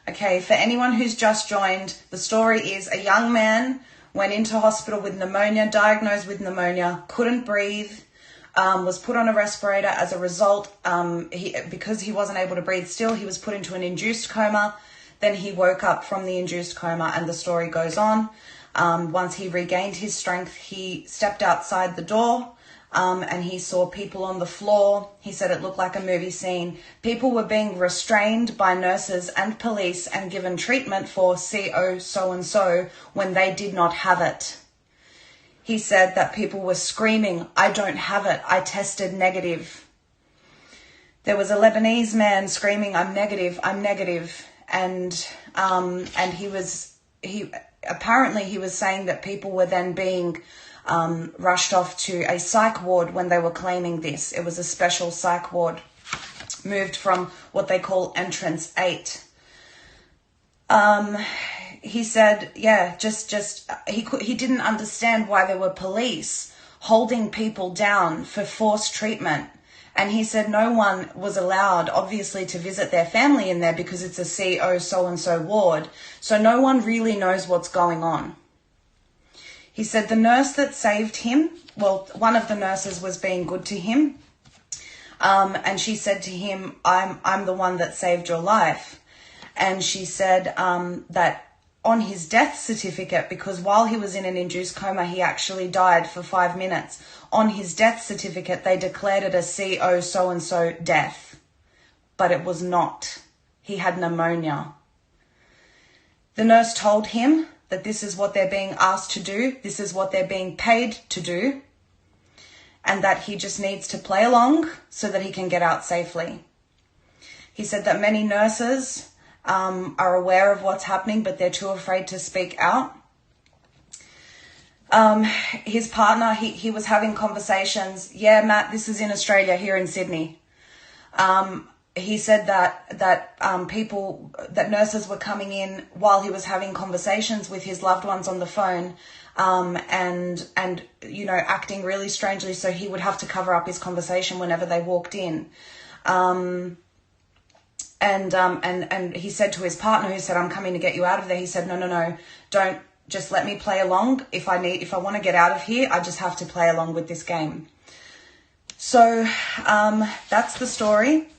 Okay, for anyone who's just joined, the story is a young man went into hospital with pneumonia, diagnosed with pneumonia, couldn't breathe, was put on a respirator. As a result, because he wasn't able to breathe still, he was put into an induced coma. Then he woke up from the induced coma, and the story goes on. Once he regained his strength, he stepped outside the door, and he saw people on the floor. He said it looked like a movie scene. People were being restrained by nurses and police and given treatment for CO so-and-so when they did not have it. He said that people were screaming, "I don't have it. I tested negative." There was a Lebanese man screaming, "I'm negative, I'm negative." And he was saying that people were then being rushed off to a psych ward when they were claiming this. It was a special psych ward, moved from what they call entrance 8. He said, he didn't understand why there were police holding people down for forced treatment. And he said no one was allowed, obviously, to visit their family in there because it's a CO so-and-so ward. So no one really knows what's going on. He said the nurse that saved him, well, one of the nurses was being good to him. And she said to him, I'm the one that saved your life. And she said that on his death certificate, because while he was in an induced coma, he actually died for 5 minutes. On his death certificate, they declared it a CO so-and-so death, but it was not. He had pneumonia. The nurse told him that this is what they're being asked to do, this is what they're being paid to do, and that he just needs to play along so that he can get out safely. He said that many nurses are aware of what's happening, but they're too afraid to speak out. His partner, he was having conversations. Yeah, Matt, this is in Australia, here in Sydney. He said that nurses were coming in while he was having conversations with his loved ones on the phone, and acting really strangely, so he would have to cover up his conversation whenever they walked in. And he said to his partner, who said, "I'm coming to get you out of there," he said, no, don't, just let me play along. If I want to get out of here, I just have to play along with this game. So that's the story.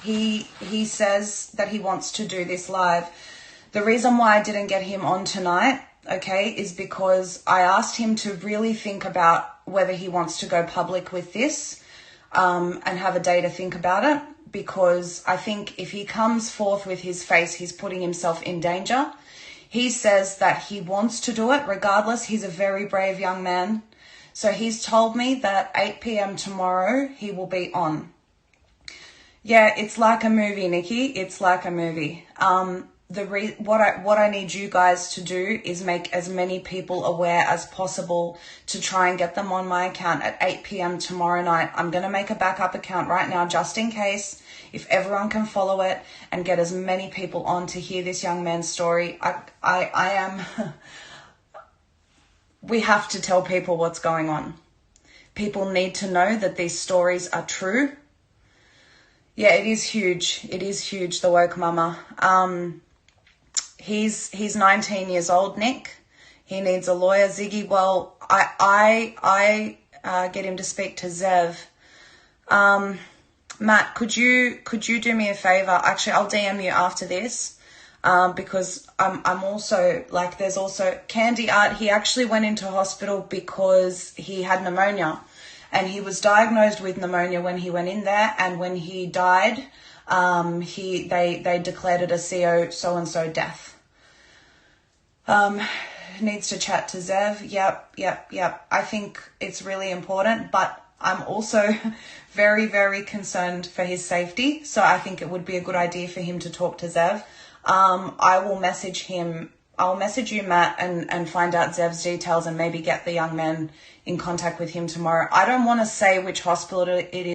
He says that he wants to do this live. The reason why I didn't get him on tonight, okay, is because I asked him to really think about whether he wants to go public with this, and have a day to think about it. Because I think if he comes forth with his face, he's putting himself in danger. He says that he wants to do it regardless. He's a very brave young man. So he's told me that 8 p.m. tomorrow he will be on. Yeah, it's like a movie, Nikki. It's like a movie. What I need you guys to do is make as many people aware as possible to try and get them on my account at 8 p.m. tomorrow night. I'm going to make a backup account right now just in case, if everyone can follow it and get as many people on to hear this young man's story. We have to tell people what's going on. People need to know that these stories are true. Yeah, it is huge. It is huge, the woke mama. He's 19 years old, Nick. He needs a lawyer. Ziggy, well, I get him to speak to Zev. Matt, could you do me a favor? Actually, I'll DM you after this, because I'm also, like, there's also Candy Art. He actually went into hospital because he had pneumonia, and he was diagnosed with pneumonia when he went in there, and when he died, they declared it a CO so-and-so death. Needs to chat to Zev. Yep. I think it's really important, but I'm also very, very concerned for his safety. So I think it would be a good idea for him to talk to Zev. I will message him. I'll message you, Matt, and find out Zev's details and maybe get the young man in contact with him tomorrow. I don't want to say which hospital it is.